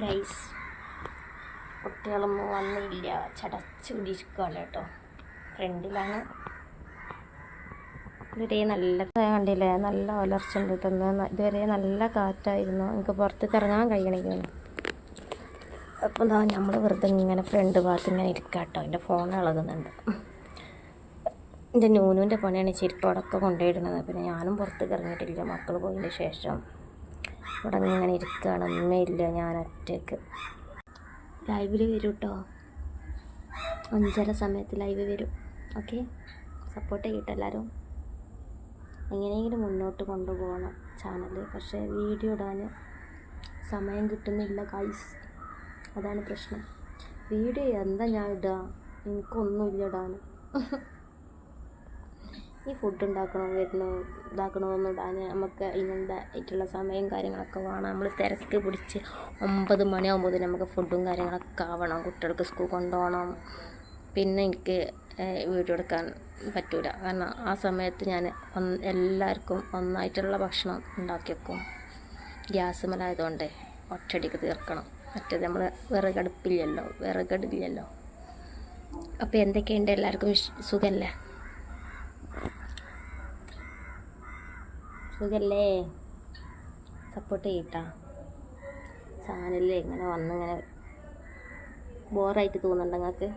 Guys, കുട്ടികളൊന്നും വന്നില്ല, ചടച്ചു പിടിച്ചിരിക്കുകയാണ് കേട്ടോ. ഫ്രണ്ടിലാണ്. ഇതുവരെ നല്ല കണ്ടില്ലേ, നല്ല വളർച്ച ഉണ്ട് കിട്ടുന്നത്. ഇതുവരെ നല്ല കാറ്റായിരുന്നു, എനിക്ക് പുറത്തേക്ക് ഇറങ്ങാൻ കഴിയണില്ല. അപ്പോൾ എന്താ നമ്മൾ വെറുതെ ഇങ്ങനെ ഫ്രണ്ട് ഭാഗത്ത് ഇങ്ങനെ ഇരിക്കുക കേട്ടോ. എൻ്റെ ഫോൺ ഇളകുന്നുണ്ട്. എൻ്റെ നൂനുവിൻ്റെ പണിയാണ് ചെരുപ്പോടൊക്കെ കൊണ്ടുപോയിടുന്നത്. പിന്നെ ഞാനും പുറത്തേക്ക് ഇറങ്ങിയിട്ടില്ല, മക്കൾ പോയതിന് ശേഷം. ഇവിടെ ഇങ്ങനെ ഇരിക്കുകയാണ്, ഉമ്മയില്ല, ഞാൻ ഒറ്റയ്ക്ക്. ലൈവിൽ വരും കേട്ടോ, 5:30 സമയത്ത് ലൈവ് വരും. ഓക്കെ, സപ്പോർട്ട് ചെയ്യട്ടെ എല്ലാവരും. എങ്ങനെയെങ്കിലും മുന്നോട്ട് കൊണ്ടുപോകണം ചാനൽ. പക്ഷേ വീഡിയോ ഇടാൻ സമയം കിട്ടുന്നില്ല ഗൈസ്, അതാണ് പ്രശ്നം. വീഡിയോ എന്താ ഞാൻ ഇടുക, എനിക്കൊന്നുമില്ല ഇടാൻ. ഈ ഫുഡ് ഇതാക്കണമെന്ന് ഇടാൻ നമുക്ക് അതിനുള്ള ആയിട്ടുള്ള സമയം കാര്യങ്ങളൊക്കെ വേണം. നമ്മൾ തിരക്ക് പിടിച്ച് 9 മണിയാകുമ്പോൾ നമുക്ക് ഫുഡും കാര്യങ്ങളൊക്കെ ആവണം. കുട്ടികൾക്ക് സ്കൂൾ കൊണ്ടുപോകണം. പിന്നെ എനിക്ക് വീഡിയോ എടുക്കാൻ പറ്റൂല, കാരണം ആ സമയത്ത് ഞാൻ എല്ലാവർക്കും ഒന്നായിട്ടുള്ള ഭക്ഷണം ഉണ്ടാക്കി വെക്കും. ഗ്യാസ് മേലായതുകൊണ്ട് ഒറ്റയടിക്ക് തീർക്കണം. മറ്റേത് നമ്മൾ വിറകടില്ലല്ലോ. അപ്പോൾ എന്തൊക്കെയുണ്ട്, എല്ലാവർക്കും സുഖമല്ലേ? സപ്പോർട്ട് ചെയ്യട്ടാ. ചാനലിൽ ഇങ്ങനെ വന്നിങ്ങനെ ബോറായിട്ട് തോന്നുന്നുണ്ട് നിങ്ങൾക്ക്?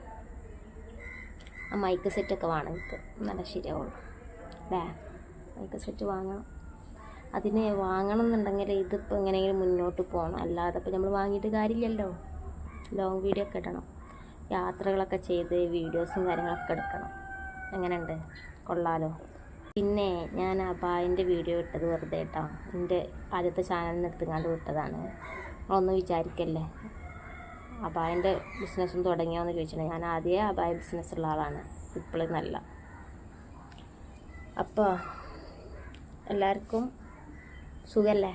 ആ മൈക്ക് സെറ്റൊക്കെ വേണം എനിക്ക്, നല്ല ശരിയാവുള്ളൂ അല്ലേ? മൈക്ക് സെറ്റ് വാങ്ങണം. അതിന് വാങ്ങണം എന്നുണ്ടെങ്കിൽ ഇതിപ്പോൾ എങ്ങനെയെങ്കിലും മുന്നോട്ട് പോകണം. അല്ലാതെ ഇപ്പോൾ നമ്മൾ വാങ്ങിയിട്ട് കാര്യമില്ലല്ലോ. ലോങ് വീഡിയോ ഒക്കെ ഇടണം, യാത്രകളൊക്കെ ചെയ്ത് വീഡിയോസും കാര്യങ്ങളൊക്കെ എടുക്കണം. എങ്ങനെയുണ്ട്, കൊള്ളാലോ? പിന്നെ ഞാൻ അബായിൻ്റെ വീഡിയോ ഇട്ടത് വെറുതെ കേട്ടോ, എൻ്റെ ആദ്യത്തെ ചാനലിൽ നിന്ന് എടുത്തുകൊണ്ട് വിട്ടതാണ്. നിങ്ങളൊന്നും വിചാരിക്കല്ലേ. അബായിൻ്റെ ബിസിനസ്സും തുടങ്ങിയോന്ന് ചോദിച്ചിട്ടുണ്ടെങ്കിൽ ഞാൻ ആദ്യമേ അബായ ബിസിനസ്സുള്ള ആളാണ്, ഇപ്പോഴും നല്ല. അപ്പോൾ എല്ലാവർക്കും സുഖമല്ലേ?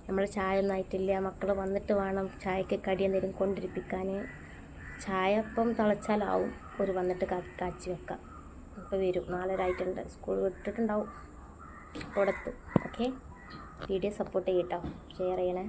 നമ്മൾ ചായ ഒന്നും ആയിട്ടില്ല, മക്കൾ വന്നിട്ട് വേണം ചായക്ക് കടി എന്തെങ്കിലും കൊണ്ടിരിപ്പിക്കാൻ. ചായ ഇപ്പം തിളച്ചാലാവും, ഒരു വന്നിട്ട് കാച്ചി വെക്കാം. അപ്പോൾ വരും, നാളെ ആയിട്ടുണ്ട്, സ്കൂൾ വിട്ടിട്ടുണ്ടാവും, കൊടുത്ത്. ഓക്കെ, വീഡിയോ സപ്പോർട്ട് ചെയ്യട്ടോ, ഷെയർ ചെയ്യണേ.